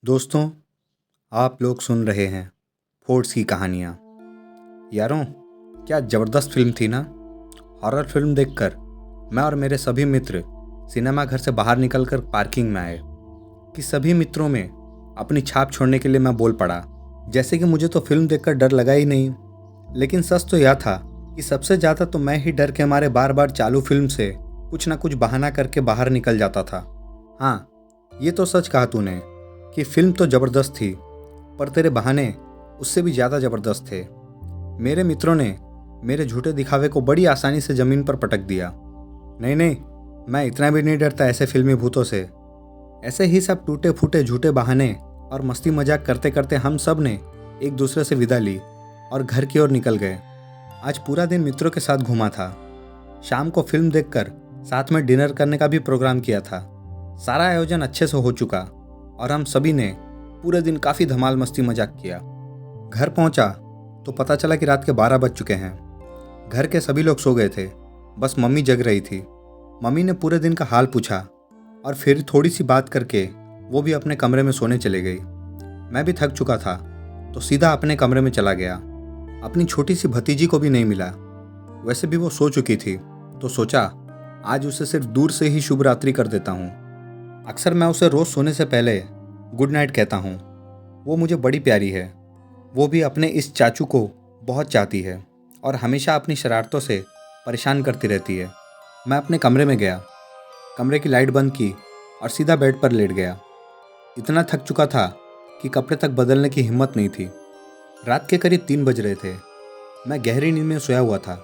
दोस्तों, आप लोग सुन रहे हैं फोर्ट्स की कहानियाँ। यारों, क्या ज़बरदस्त फिल्म थी ना। हॉरर फिल्म देखकर मैं और मेरे सभी मित्र सिनेमा घर से बाहर निकलकर पार्किंग में आए कि सभी मित्रों में अपनी छाप छोड़ने के लिए मैं बोल पड़ा। जैसे कि मुझे तो फिल्म देखकर डर लगा ही नहीं, लेकिन सच तो यह था कि सबसे ज़्यादा तो मैं ही डर के मारे बार बार चालू फिल्म से कुछ ना कुछ बहाना करके बाहर निकल जाता था। हाँ, ये तो सच कहा तूने कि फिल्म तो ज़बरदस्त थी, पर तेरे बहाने उससे भी ज़्यादा ज़बरदस्त थे। मेरे मित्रों ने मेरे झूठे दिखावे को बड़ी आसानी से ज़मीन पर पटक दिया। नहीं नहीं, मैं इतना भी नहीं डरता ऐसे फिल्मी भूतों से। ऐसे ही सब टूटे फूटे झूठे बहाने और मस्ती मजाक करते करते हम सब ने एक दूसरे से विदा ली और घर की ओर निकल गए। आज पूरा दिन मित्रों के साथ घूमा था। शाम को फिल्म देखकर साथ में डिनर करने का भी प्रोग्राम किया था। सारा आयोजन अच्छे से हो चुका और हम सभी ने पूरे दिन काफ़ी धमाल मस्ती मजाक किया। घर पहुंचा तो पता चला कि रात के 12 बज चुके हैं। घर के सभी लोग सो गए थे, बस मम्मी जग रही थी। मम्मी ने पूरे दिन का हाल पूछा और फिर थोड़ी सी बात करके वो भी अपने कमरे में सोने चले गई। मैं भी थक चुका था तो सीधा अपने कमरे में चला गया। अपनी छोटी सी भतीजी को भी नहीं मिला। वैसे भी वो सो चुकी थी तो सोचा आज उसे सिर्फ दूर से ही शुभ रात्रि कर देता हूँ। अक्सर मैं उसे रोज़ सोने से पहले गुड नाइट कहता हूँ। वो मुझे बड़ी प्यारी है। वो भी अपने इस चाचू को बहुत चाहती है और हमेशा अपनी शरारतों से परेशान करती रहती है। मैं अपने कमरे में गया, कमरे की लाइट बंद की और सीधा बेड पर लेट गया। इतना थक चुका था कि कपड़े तक बदलने की हिम्मत नहीं थी। रात के करीब 3 बज रहे थे। मैं गहरी नींद में सोया हुआ था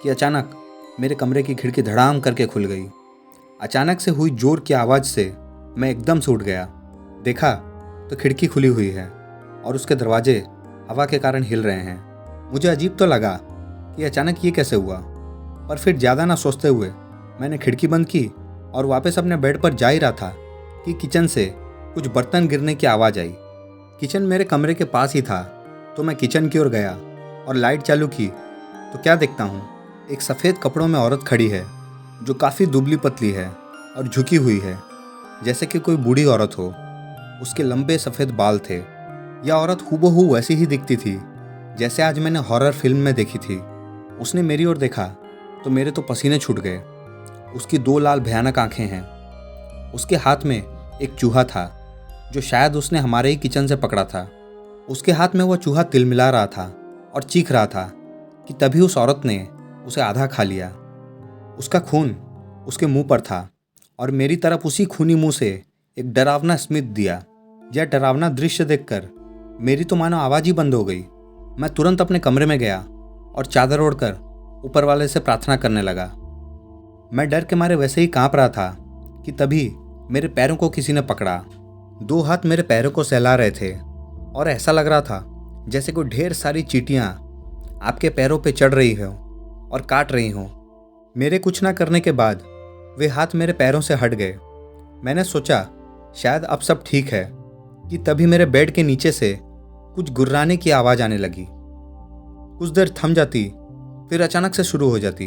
कि अचानक मेरे कमरे की खिड़की धड़ाम करके खुल गई। अचानक से हुई जोर की आवाज़ से मैं एकदम से उठ गया। देखा तो खिड़की खुली हुई है और उसके दरवाजे हवा के कारण हिल रहे हैं। मुझे अजीब तो लगा कि अचानक ये कैसे हुआ, पर फिर ज़्यादा ना सोचते हुए मैंने खिड़की बंद की और वापस अपने बेड पर जा ही रहा था कि किचन से कुछ बर्तन गिरने की आवाज़ आई। किचन मेरे कमरे के पास ही था तो मैं किचन की ओर गया और लाइट चालू की तो क्या देखता हूँ, एक सफ़ेद कपड़ों में औरत खड़ी है जो काफ़ी दुबली पतली है और झुकी हुई है, जैसे कि कोई बूढ़ी औरत हो। उसके लंबे सफ़ेद बाल थे। यह औरत हूबहू वैसी ही दिखती थी जैसे आज मैंने हॉरर फिल्म में देखी थी। उसने मेरी ओर देखा तो मेरे तो पसीने छूट गए। उसकी 2 लाल भयानक आंखें हैं। उसके हाथ में एक चूहा था जो शायद उसने हमारे ही किचन से पकड़ा था। उसके हाथ में वह चूहा तिलमिला रहा था और चीख रहा था कि तभी उस औरत ने उसे आधा खा लिया। उसका खून उसके मुंह पर था और मेरी तरफ उसी खूनी मुंह से एक डरावना स्मित दिया। यह डरावना दृश्य देखकर मेरी तो मानो आवाज़ ही बंद हो गई। मैं तुरंत अपने कमरे में गया और चादर ओढ़कर ऊपर वाले से प्रार्थना करने लगा। मैं डर के मारे वैसे ही कांप रहा था कि तभी मेरे पैरों को किसी ने पकड़ा। 2 हाथ मेरे पैरों को सहला रहे थे और ऐसा लग रहा था जैसे कोई ढेर सारी चींटियां आपके पैरों पे चढ़ रही हो और काट रही हो। मेरे कुछ ना करने के बाद वे हाथ मेरे पैरों से हट गए। मैंने सोचा शायद अब सब ठीक है कि तभी मेरे बेड के नीचे से कुछ गुर्राने की आवाज़ आने लगी। कुछ देर थम जाती फिर अचानक से शुरू हो जाती।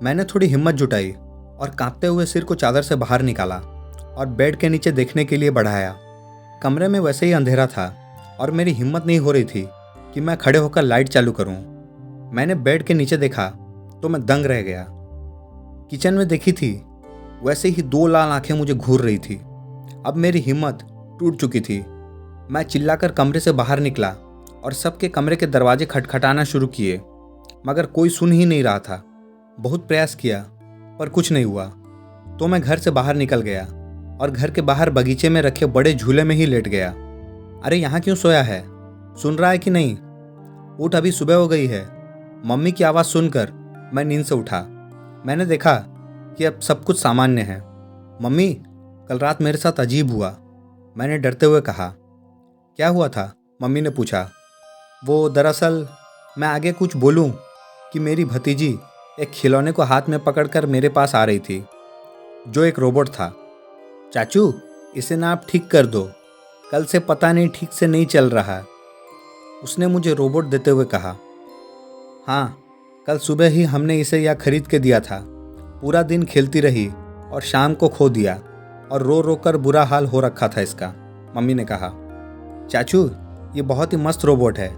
मैंने थोड़ी हिम्मत जुटाई और कांपते हुए सिर को चादर से बाहर निकाला और बेड के नीचे देखने के लिए बढ़ाया। कमरे में वैसे ही अंधेरा था और मेरी हिम्मत नहीं हो रही थी कि मैं खड़े होकर लाइट चालू करूं। मैंने बेड के नीचे देखा तो मैं दंग रह गया। किचन में देखी थी वैसे ही 2 लाल आंखें मुझे घूर रही थी। अब मेरी हिम्मत टूट चुकी थी। मैं चिल्लाकर कमरे से बाहर निकला और सबके कमरे के दरवाजे खटखटाना शुरू किए, मगर कोई सुन ही नहीं रहा था। बहुत प्रयास किया पर कुछ नहीं हुआ तो मैं घर से बाहर निकल गया और घर के बाहर बगीचे में रखे बड़े झूले में ही लेट गया। अरे यहाँ क्यों सोया है, सुन रहा है कि नहीं? उठ, अभी सुबह हो गई है। मम्मी की आवाज़ सुनकर मैं नींद से उठा। मैंने देखा कि अब सब कुछ सामान्य है। मम्मी, कल रात मेरे साथ अजीब हुआ, मैंने डरते हुए कहा। क्या हुआ था? मम्मी ने पूछा। वो दरअसल, मैं आगे कुछ बोलूं कि मेरी भतीजी एक खिलौने को हाथ में पकड़कर मेरे पास आ रही थी जो एक रोबोट था। चाचू, इसे ना आप ठीक कर दो, कल से पता नहीं ठीक से नहीं चल रहा, उसने मुझे रोबोट देते हुए कहा। हाँ, कल सुबह ही हमने इसे यह खरीद के दिया था। पूरा दिन खेलती रही और शाम को खो दिया और रो रो कर बुरा हाल हो रखा था इसका, मम्मी ने कहा। चाचू, ये बहुत ही मस्त रोबोट है।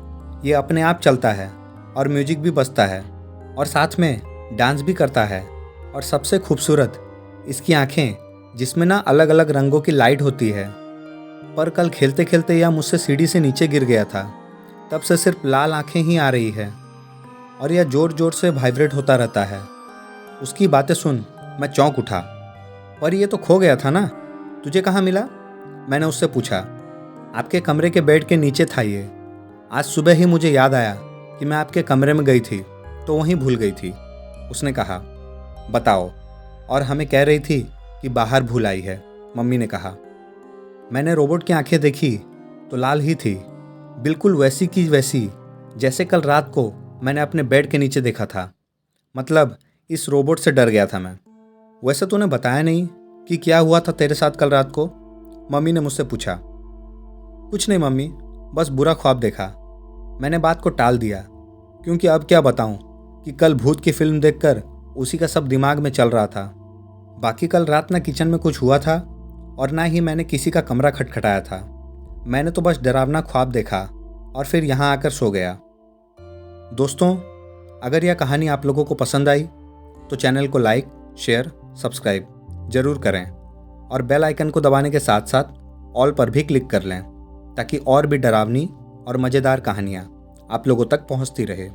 ये अपने आप चलता है और म्यूजिक भी बजता है और साथ में डांस भी करता है। और सबसे खूबसूरत इसकी आंखें, जिसमें ना अलग अलग रंगों की लाइट होती है। पर कल खेलते खेलते यह मुझसे सीढ़ी से नीचे गिर गया था। तब से सिर्फ लाल आंखें ही आ रही है और यह जोर जोर से वाइब्रेट होता रहता है। उसकी बातें सुन मैं चौंक उठा। पर ये तो खो गया था ना, तुझे कहाँ मिला? मैंने उससे पूछा। आपके कमरे के बेड के नीचे था ये। आज सुबह ही मुझे याद आया कि मैं आपके कमरे में गई थी तो वहीं भूल गई थी, उसने कहा। बताओ, और हमें कह रही थी कि बाहर भूल आई है, मम्मी ने कहा। मैंने रोबोट की आंखें देखी तो लाल ही थी, बिल्कुल वैसी की वैसी जैसे कल रात को मैंने अपने बेड के नीचे देखा था। मतलब इस रोबोट से डर गया था मैं। वैसे तूने बताया नहीं कि क्या हुआ था तेरे साथ कल रात को, मम्मी ने मुझसे पूछा। कुछ नहीं मम्मी, बस बुरा ख्वाब देखा। मैंने बात को टाल दिया क्योंकि अब क्या बताऊं कि कल भूत की फिल्म देखकर उसी का सब दिमाग में चल रहा था। बाकी कल रात ना किचन में कुछ हुआ था और ना ही मैंने किसी का कमरा खटखटाया था। मैंने तो बस डरावना ख्वाब देखा और फिर यहाँ आकर सो गया। दोस्तों, अगर यह कहानी आप लोगों को पसंद आई तो चैनल को लाइक, शेयर, सब्सक्राइब ज़रूर करें और बेल आइकन को दबाने के साथ साथ ऑल पर भी क्लिक कर लें ताकि और भी डरावनी और मज़ेदार कहानियाँ आप लोगों तक पहुँचती रहे।